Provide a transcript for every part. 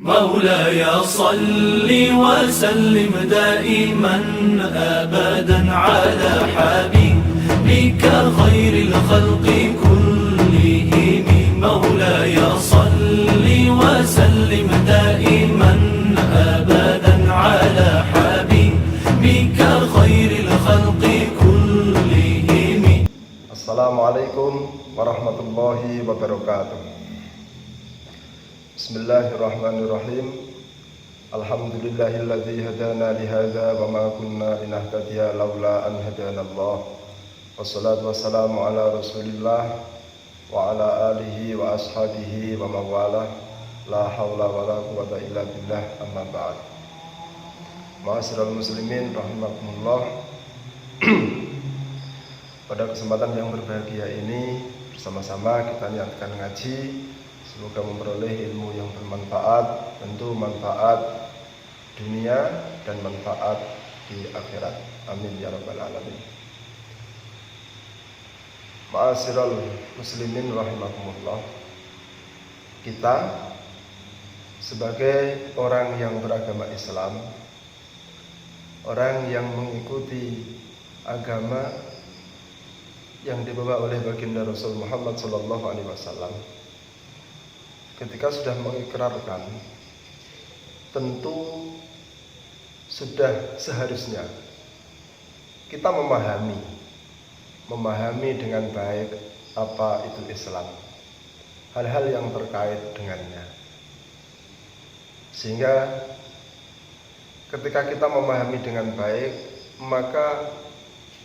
مولاي صل وسلم دائما أبدا على حبيبك خير الخلق كلهم. مولاي صل وسلم دائما أبدا على حبيبك خير الخلق كلهم. Assalamualaikum warahmatullahi wabarakatuh. Bismillahirrahmanirrahim. Alhamdulillahilladzi hadana lihadza wa ma kunna linahtadiya laula an hadanallah. Wassalatu wassalamu ala Rasulillah wa ala alihi wa ashabihi wa mawalah. La haula wa la quwwata illa billah, amma ba'd. Ma'asyiral muslimin rahimakumullah. Pada kesempatan yang berbahagia ini, bersama-sama kita niatkan ngaji. Semoga memperoleh ilmu yang bermanfaat, tentu manfaat dunia dan manfaat di akhirat. Amin ya rabbal alamin. Ma'asyiral muslimin rahimakumullah. Kita sebagai orang yang beragama Islam, orang yang mengikuti agama yang dibawa oleh baginda Rasul Muhammad SAW, ketika sudah mengikrarkan, tentu sudah seharusnya kita memahami dengan baik apa itu Islam, hal-hal yang terkait dengannya, sehingga ketika kita memahami dengan baik, maka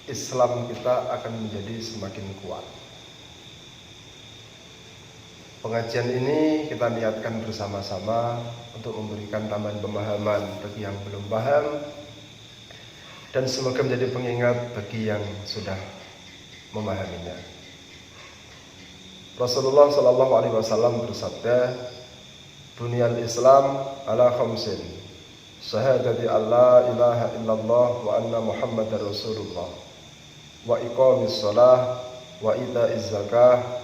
Islam kita akan menjadi semakin kuat. Pengajian ini kita niatkan bersama-sama untuk memberikan tambahan pemahaman bagi yang belum paham, dan semoga menjadi pengingat bagi yang sudah memahaminya. Rasulullah SAW bersabda, "Bunyal Islam ala khamsin, syahadati alla ilaha illallah wa anna Muhammadar Rasulullah, wa iqamis shalah, wa ita'iz zakah,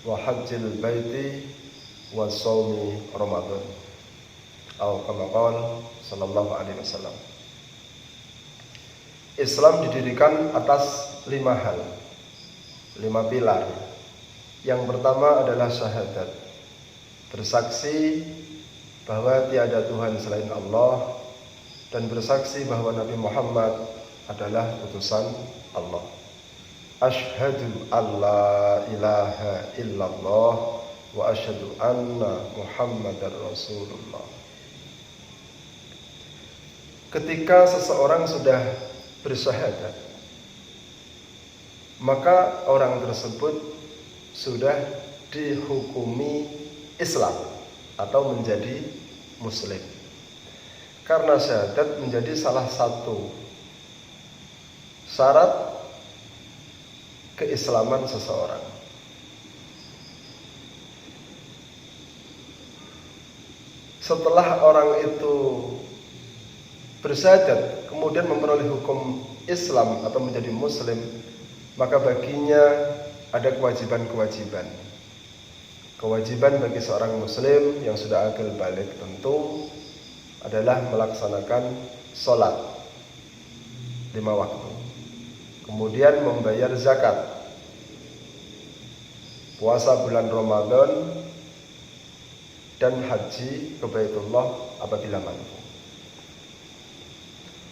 wa hajjil baiti, wa shaumi Ramadan." Atau kama qala sallallahu alaihi wasallam. Islam didirikan atas 5 hal, 5 pilar. Yang pertama adalah syahadat, bersaksi bahwa tiada Tuhan selain Allah, dan bersaksi bahwa Nabi Muhammad adalah utusan Allah. Asyhadu alla ilaha illallah wa asyhadu anna Muhammadar Rasulullah. Ketika seseorang sudah bersyahadat, maka orang tersebut sudah dihukumi Islam atau menjadi muslim. Karena syahadat menjadi salah satu syarat keislaman seseorang. Setelah orang itu bersyahadat kemudian memperoleh hukum Islam atau menjadi muslim, maka baginya ada kewajiban-kewajiban. Kewajiban bagi seorang muslim yang sudah akil balik tentu adalah melaksanakan sholat 5 waktu, kemudian membayar zakat, puasa bulan Ramadan, dan haji ke Baitullah apabila mampu.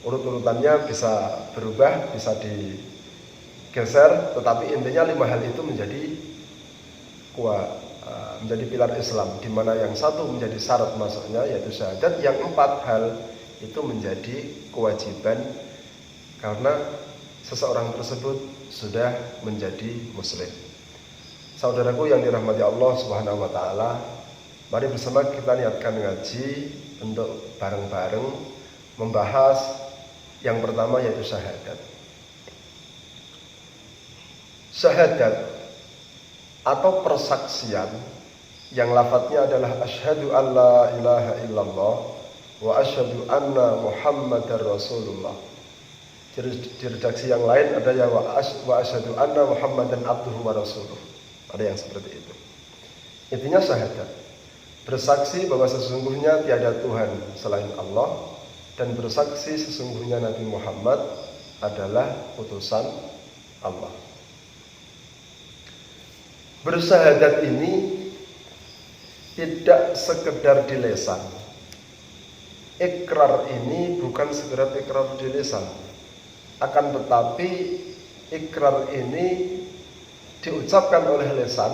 Urut-urutannya bisa berubah, bisa digeser, tetapi intinya 5 hal itu menjadi pilar Islam, di mana yang satu menjadi syarat masuknya yaitu syahadat, yang 4 hal itu menjadi kewajiban karena seseorang tersebut sudah menjadi muslim. Saudaraku yang dirahmati Allah Subhanahu wa taala, mari bersama kita niatkan ngaji untuk bareng-bareng membahas yang pertama yaitu syahadat. Syahadat atau persaksian yang lafadznya adalah asyhadu alla ilaha illallah wa asyhadu anna Muhammadar Rasulullah. Di redaksi yang lain ada yang wa asyhadu anna Muhammadan abduhu wa rasuluh. Ada yang seperti itu. Intinya syahadat. bersaksi bahwa sesungguhnya tiada Tuhan selain Allah, dan bersaksi sesungguhnya Nabi Muhammad adalah utusan Allah. Bersyahadat ini tidak sekedar di lisan. Ikrar ini bukan sekedar ikrar di lisan, akan tetapi ikrar ini diucapkan oleh lisan,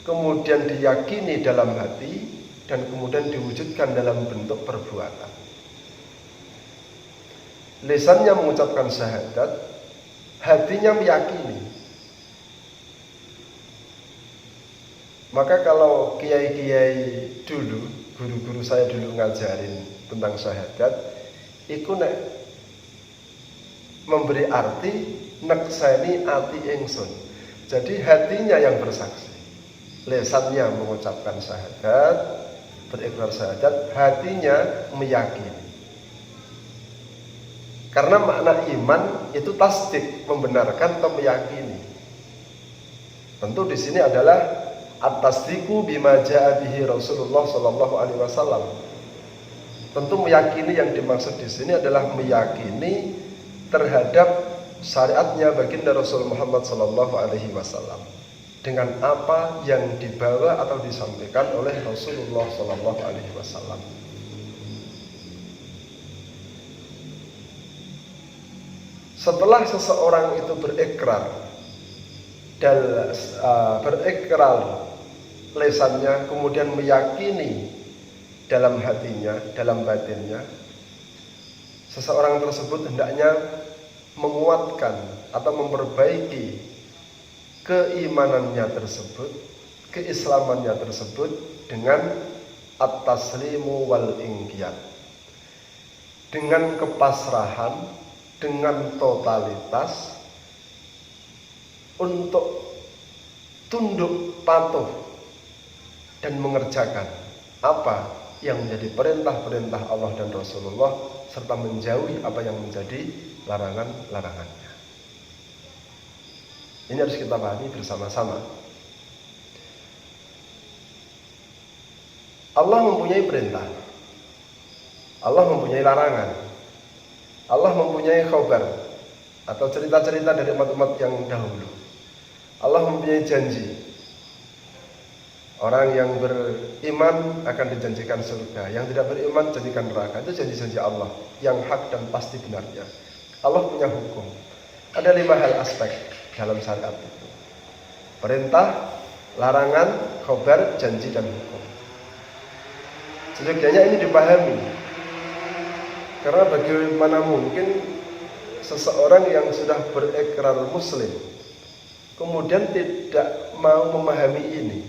kemudian diyakini dalam hati, dan kemudian diwujudkan dalam bentuk perbuatan. Lisannya mengucapkan syahadat, hatinya meyakini. Maka kalau kiai-kiai dulu, guru-guru saya dulu ngajarin tentang syahadat, iku nek memberi arti nekseni ati ingsun. Jadi hatinya yang bersaksi, lisannya mengucapkan syahadat, berikrar syahadat, hatinya meyakini. Karena makna iman itu tasdik, membenarkan atau meyakini. Tentu di sini adalah at-tasdiqu bima jaa bihi Rasulullah sallallahu alaihi wasallam. Tentu meyakini yang dimaksud di sini adalah meyakini terhadap syariatnya baginda Rasul Muhammad sallallahu alaihi wasallam dengan apa yang dibawa atau disampaikan oleh Rasulullah sallallahu alaihi wasallam. Setelah seseorang itu berikrar dan berikrar lisannya, kemudian meyakini dalam hatinya, dalam batinnya, seseorang tersebut hendaknya menguatkan atau memperbaiki keimanannya tersebut, keislamannya tersebut dengan at-taslimu wal inqiyad, dengan kepasrahan, dengan totalitas untuk tunduk patuh dan mengerjakan apa yang menjadi perintah-perintah Allah dan Rasulullah, serta menjauhi apa yang menjadi larangan-larangannya. Ini harus kita pahami bersama-sama. Allah mempunyai perintah, Allah mempunyai larangan, Allah mempunyai khabar atau cerita-cerita dari umat-umat yang dahulu. Allah mempunyai janji. Orang yang beriman akan dijanjikan surga, yang tidak beriman janjikan neraka. Itu janji-janji Allah yang hak dan pasti benarnya. Allah punya hukum. Ada 5 hal aspek dalam syariat itu: perintah, larangan, khabar, janji, dan hukum. Seyogyanya ini dipahami, karena bagaimana mungkin seseorang yang sudah berikrar muslim kemudian tidak mau memahami ini?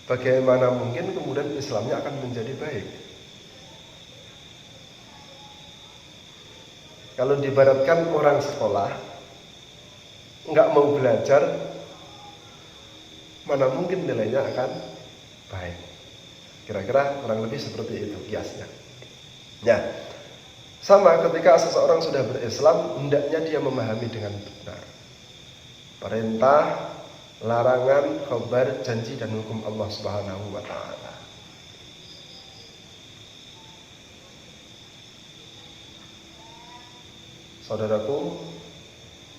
Bagaimana mungkin kemudian Islamnya akan menjadi baik? Kalau diibaratkan orang sekolah nggak mau belajar, mana mungkin nilainya akan baik? Kira-kira kurang lebih seperti itu kiasnya. Ya, sama ketika seseorang sudah berislam, hendaknya dia memahami dengan benar perintah, larangan, khabar, janji, dan hukum Allah Subhanahu wa ta'ala. Saudaraku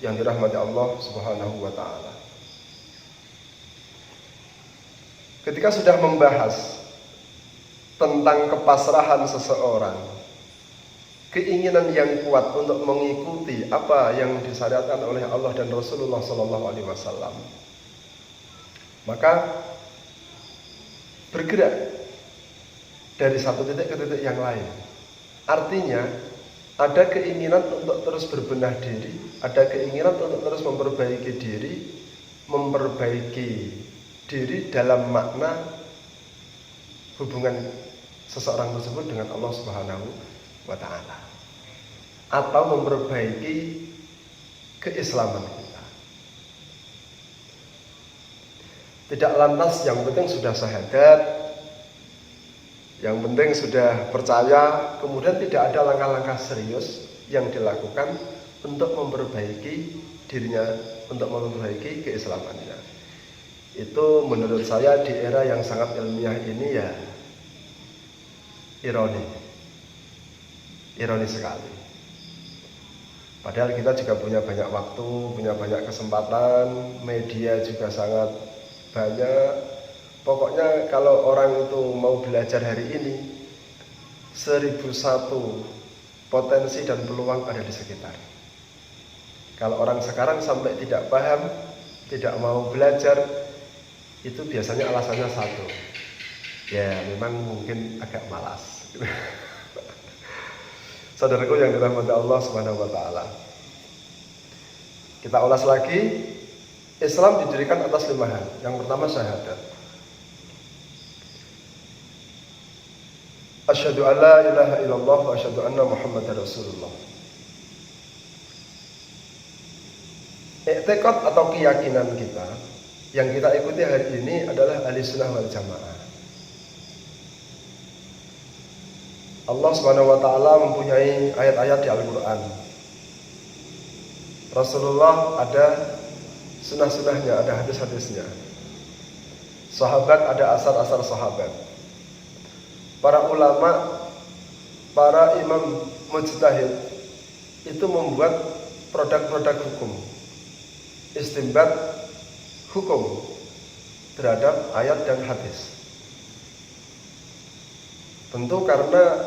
yang dirahmati Allah Subhanahu wa ta'ala, ketika sudah membahas tentang kepasrahan seseorang, keinginan yang kuat untuk mengikuti apa yang disyariatkan oleh Allah dan Rasulullah SAW, maka bergerak dari satu titik ke titik yang lain. Artinya ada keinginan untuk terus berbenah diri, ada keinginan untuk terus memperbaiki diri dalam makna hubungan seseorang tersebut dengan Allah Subhanahu wa ta'ala, atau memperbaiki keislaman kita. Tidak lantas yang penting sudah syahadat, yang penting sudah percaya, kemudian tidak ada langkah-langkah serius yang dilakukan untuk memperbaiki dirinya, untuk memperbaiki keislamannya. Itu menurut saya di era yang sangat ilmiah ini ya ironi sekali. Padahal kita juga punya banyak waktu, punya banyak kesempatan, media juga sangat banyak. Pokoknya kalau orang itu mau belajar hari ini, 1001 potensi dan peluang ada di sekitar. Kalau orang sekarang sampai tidak paham, tidak mau belajar, itu biasanya alasannya satu, ya memang mungkin agak malas. Saudaraku yang dirahmati Allah Subhanahu wa taala. Kita ulas lagi, Islam didirikan atas 5 hal. Yang pertama syahadat. Asyhadu an la ilaha illallah wa asyhadu anna Muhammadar Rasulullah. I'tiqad atau keyakinan kita yang kita ikuti hari ini adalah Ahlussunnah wal Jamaah. Allah Subhanahu wa taala mempunyai ayat-ayat di Al-Qur'an. Rasulullah ada sunnah-sunnahnya, ada hadis-hadisnya. Sahabat ada asar-asar sahabat. Para ulama, para imam mujtahid itu membuat produk-produk hukum, istinbat hukum terhadap ayat dan hadis. Tentu karena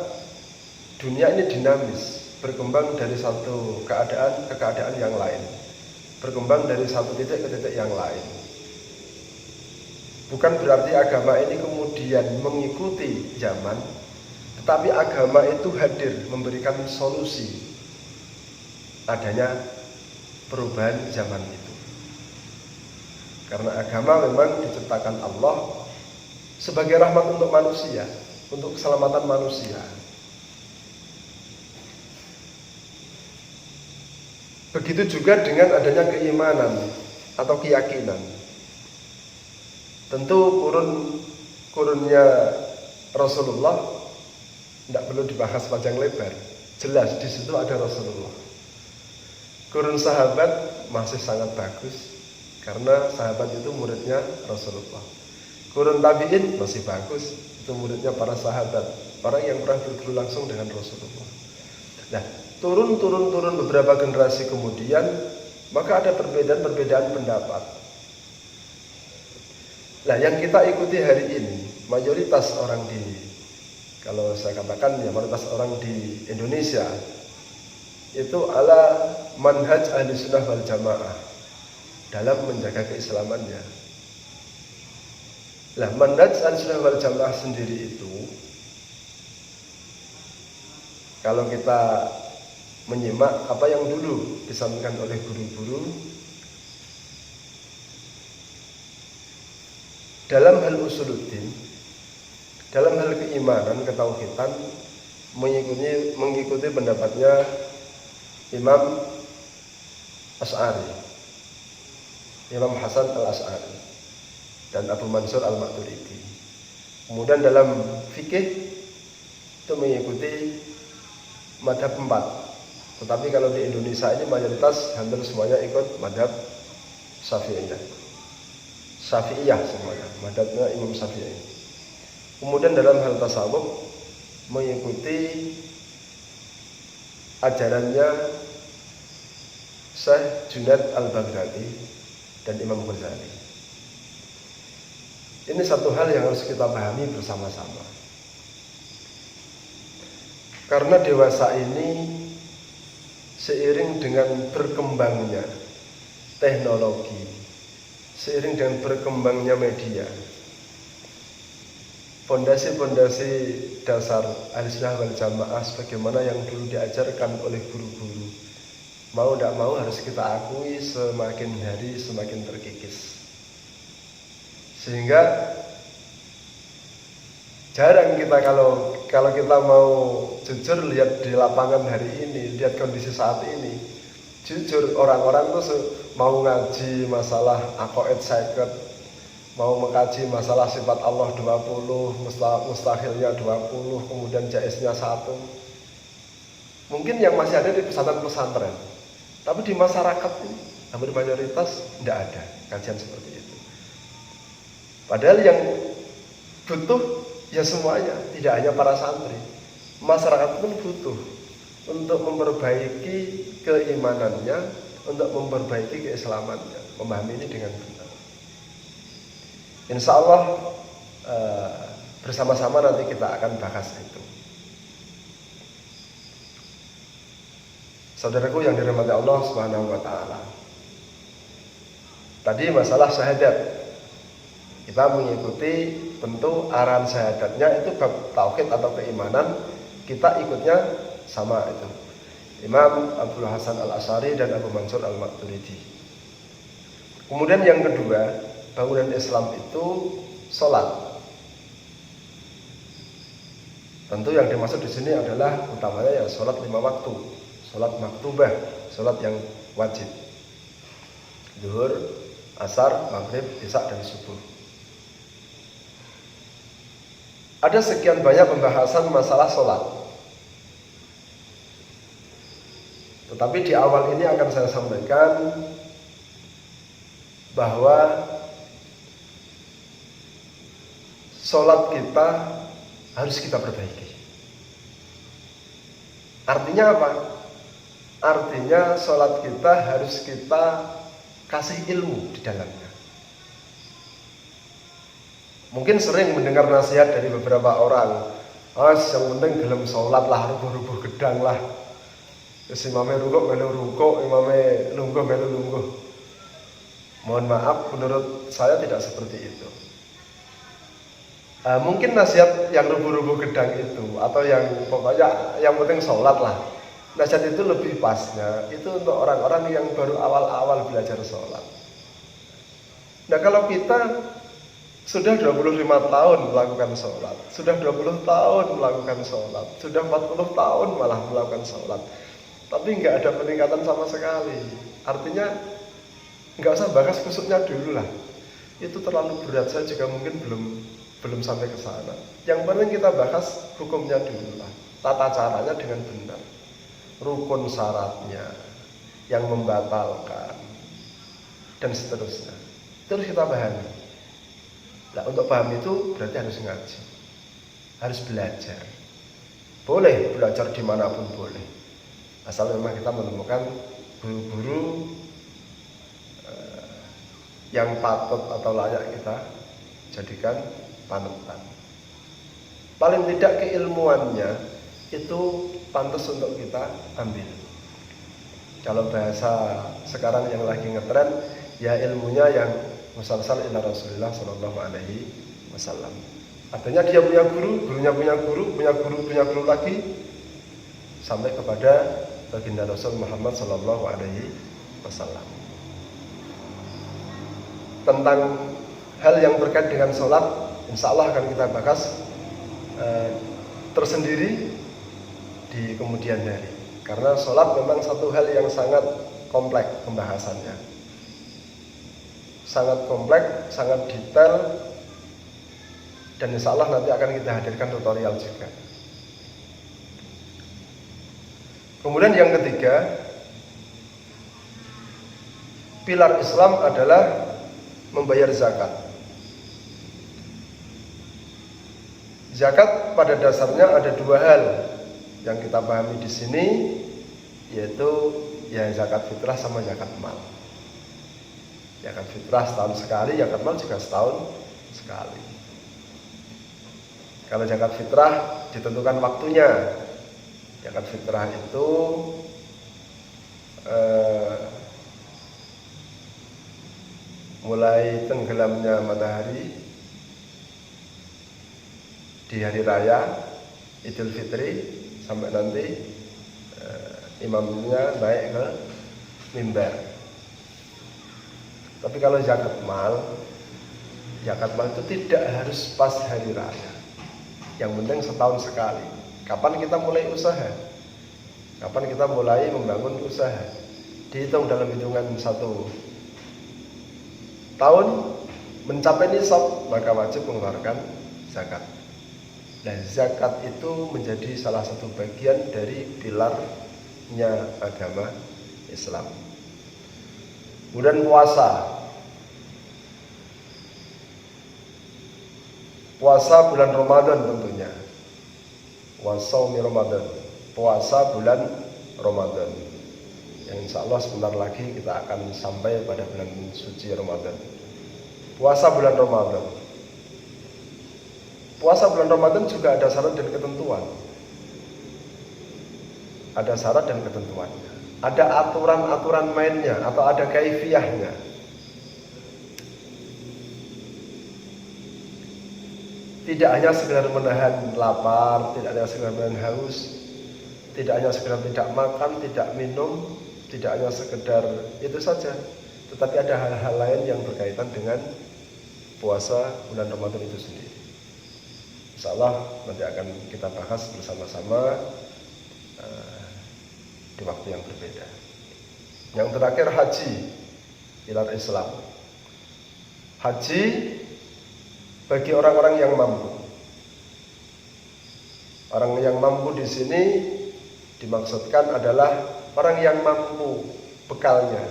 dunia ini dinamis, berkembang dari satu keadaan ke keadaan yang lain, berkembang dari satu titik ke titik yang lain. Bukan berarti agama ini kemudian mengikuti zaman, tetapi agama itu hadir memberikan solusi adanya perubahan zaman itu. Karena agama memang diciptakan Allah sebagai rahmat untuk manusia, untuk keselamatan manusia. Begitu juga dengan adanya keimanan atau keyakinan. Tentu kurunnya Rasulullah tidak perlu dibahas panjang lebar. Jelas di situ ada Rasulullah. Kurun sahabat masih sangat bagus karena sahabat itu muridnya Rasulullah. Kurun tabi'in masih bagus, itu muridnya para sahabat, orang yang pernah berguru langsung dengan Rasulullah. Nah, turun beberapa generasi kemudian, maka ada perbedaan pendapat. Nah, yang kita ikuti hari ini, mayoritas orang kalau saya katakan ya mayoritas orang di Indonesia itu ala manhaj Ahlussunnah wal Jamaah dalam menjaga keislamannya. Nah, manhaj Ahlussunnah wal Jamaah sendiri itu kalau kita menyimak apa yang dulu disampaikan oleh guru-guru dalam hal usuluddin, dalam hal keimanan, ketauhidan, mengikuti pendapatnya Imam Asy'ari, Imam Hasan al-Asy'ari dan Abu Mansur al-Maturidi. Kemudian dalam fikih itu mengikuti madhab 4. Tetapi kalau di Indonesia ini mayoritas hampir semuanya ikut madhab Syafi'iyah semuanya, madhabnya Imam Syafi'i. Kemudian dalam hal tasawuf mengikuti ajarannya Syekh Junaid al-Baghdadi dan Imam Ghazali. Ini satu hal yang harus kita pahami bersama-sama. Karena dewasa ini seiring dengan berkembangnya teknologi, seiring dengan berkembangnya media, fondasi-fondasi dasar Ahlussunnah wal Jamaah sebagaimana yang dulu diajarkan oleh guru-guru, mau tidak mau harus kita akui semakin hari semakin terkikis. Sehingga jarang kita kalau kita mau jujur lihat di lapangan hari ini, lihat kondisi saat ini, jujur orang-orang tuh mau ngaji masalah aqaid 50, mau mengkaji masalah sifat Allah 20, mustahilnya 20, kemudian jaiznya 1. Mungkin yang masih ada di pesantren-pesantren, tapi di masyarakat ini hampir mayoritas tidak ada kajian seperti itu. Padahal yang butuh ya semuanya, tidak hanya para santri. Masyarakat pun butuh untuk memperbaiki keimanannya, untuk memperbaiki keislamannya, memahami ini dengan benar. Insya Allah bersama-sama nanti kita akan bahas itu. Saudaraku yang dirahmati Allah Subhanahu wa taala. Tadi masalah syahadat. Kita mengikuti tentu arahan syahadatnya itu bab tauhid atau keimanan, kita ikutnya sama itu. Imam Abdul Hasan Al-Asy'ari dan Abu Mansur Al-Maturidi. Kemudian yang kedua, bangunan Islam itu sholat. Tentu yang dimaksud di sini adalah utamanya ya sholat 5 waktu, sholat maktubah, sholat yang wajib. Zuhur, asar, maghrib, isya dan subuh. Ada sekian banyak pembahasan masalah sholat. Tetapi di awal ini akan saya sampaikan bahwa sholat kita harus kita perbaiki. Artinya apa? Artinya sholat kita harus kita kasih ilmu di dalamnya. Mungkin sering mendengar nasihat dari beberapa orang, yang penting gelem sholat lah, rubuh-rubuh gedang lah. Terus imamnya rukuk melu rukuk, imamnya lungguh melu lungguh. Mohon maaf, menurut saya tidak seperti itu. Mungkin nasihat yang rubuh-rubuh gedang itu, atau yang pokoknya yang penting sholat lah. Nasihat itu lebih pasnya, itu untuk orang-orang yang baru awal-awal belajar sholat. Nah kalau kita sudah 25 tahun melakukan sholat, sudah 20 tahun melakukan sholat, sudah 40 tahun malah melakukan sholat, tapi nggak ada peningkatan sama sekali. Artinya nggak usah bahas khusyuknya dulu lah, itu terlalu berat. Saya juga mungkin belum sampai ke sana. Yang penting kita bahas hukumnya dulu lah, tata caranya dengan benar, rukun syaratnya, yang membatalkan, dan seterusnya. Terus kita pahami. Nah, untuk paham itu berarti harus ngaji, harus belajar. Boleh belajar dimanapun boleh, asal memang kita menemukan guru-guru yang patut atau layak kita jadikan panutan. Paling tidak keilmuannya itu pantas untuk kita ambil. Kalau bahasa sekarang yang lagi ngetren, ya ilmunya yang musalsal ila Rasulullah sallallahu alaihi wasallam. Artinya dia punya guru, gurunya punya guru, punya guru, punya guru lagi, sampai kepada baginda Rasul Muhammad sallallahu alaihi wasallam. Tentang hal yang terkait dengan sholat, insya Allah akan kita bahas tersendiri di kemudian hari. Karena sholat memang satu hal yang sangat kompleks pembahasannya. Sangat kompleks, sangat detail, dan insya Allah nanti akan kita hadirkan tutorial juga. Kemudian yang ketiga, pilar Islam adalah membayar zakat. Zakat pada dasarnya ada dua hal yang kita pahami di sini, yaitu ya zakat fitrah sama zakat mal. Zakat fitrah setahun sekali, zakat mal juga setahun sekali. Kalau zakat fitrah ditentukan waktunya. Zakat fitrah itu mulai tenggelamnya matahari di hari raya Idul Fitri sampai nanti imamnya naik ke mimbar. Tapi kalau zakat mal itu tidak harus pas hari raya. Yang penting setahun sekali. Kapan kita mulai usaha? Kapan kita mulai membangun usaha? Dihitung dalam hitungan 1 tahun mencapai nisab, maka wajib mengeluarkan zakat. Dan zakat itu menjadi salah satu bagian dari pilarnya agama Islam. Kemudian puasa. puasa bulan Ramadan tentunya. Wa shaumi Ramadan, puasa bulan Ramadan. Yang insya Allah sebentar lagi kita akan sampai pada bulan suci Ramadan. Puasa bulan Ramadan. Puasa bulan Ramadan juga ada syarat dan ketentuan. Ada syarat dan ketentuan. Ada aturan-aturan mainnya atau ada kaifiyahnya. Tidak hanya sekedar menahan lapar, tidak hanya sekedar menahan haus, tidak hanya sekedar tidak makan, tidak minum, tidak hanya sekedar itu saja. Tetapi ada hal-hal lain yang berkaitan dengan puasa bulan Ramadan itu sendiri. Insya Allah nanti akan kita bahas bersama-sama di waktu yang berbeda. Yang terakhir haji, pilar Islam. Haji bagi orang-orang yang mampu. Orang yang mampu di sini dimaksudkan adalah orang yang mampu bekalnya.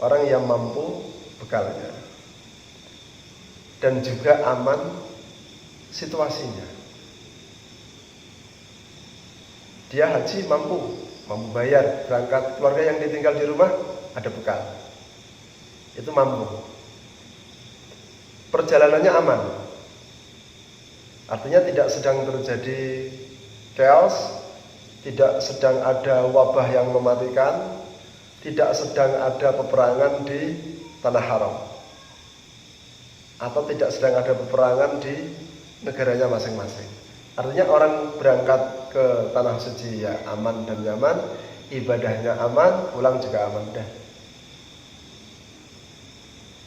Orang yang mampu bekalnya. Dan juga aman situasinya. Dia haji mampu bayar, berangkat, keluarga yang ditinggal di rumah ada bekal. Itu mampu. Perjalanannya aman. Artinya tidak sedang terjadi chaos, tidak sedang ada wabah yang mematikan, tidak sedang ada peperangan di tanah haram, atau tidak sedang ada peperangan di negaranya masing-masing. Artinya orang berangkat ke tanah suci ya aman dan nyaman, ibadahnya aman, pulang juga aman dah.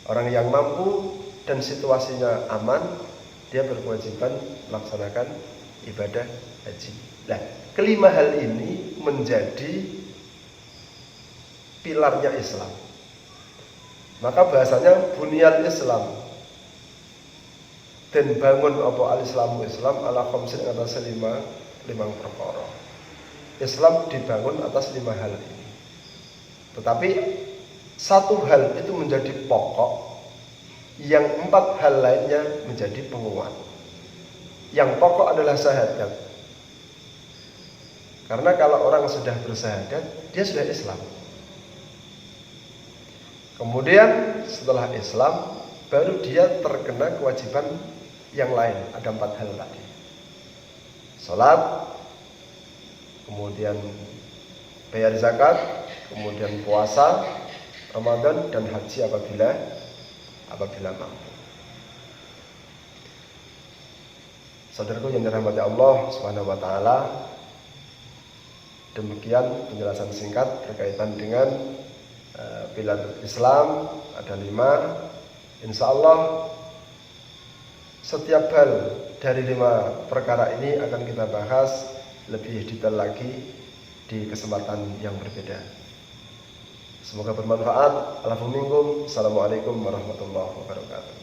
Orang yang mampu dan situasinya aman, dia berkewajiban melaksanakan ibadah haji. Nah, kelima hal ini menjadi pilarnya Islam. Maka bahasanya bunyal Islam. Dan bangun apa al-Islamu Islam ala khamsin atas limang perkara. Islam dibangun atas 5 hal ini. Tetapi satu hal itu menjadi pokok, yang 4 hal lainnya menjadi penguat. Yang pokok adalah syahadat. Karena kalau orang sudah bersyahadat, dia sudah Islam. Kemudian setelah Islam, baru dia terkena kewajiban yang lain. Ada 4 hal tadi. Salat, kemudian bayar zakat, kemudian puasa Ramadan, dan haji apabila mampu. Saudaraku yang dirahmati Allah Subhanahu wa taala, demikian penjelasan singkat berkaitan dengan pilar Islam. Ada 5. Insya Allah setiap hal dari 5 perkara ini akan kita bahas lebih detail lagi di kesempatan yang berbeda. Semoga bermanfaat. Assalamualaikum warahmatullahi wabarakatuh.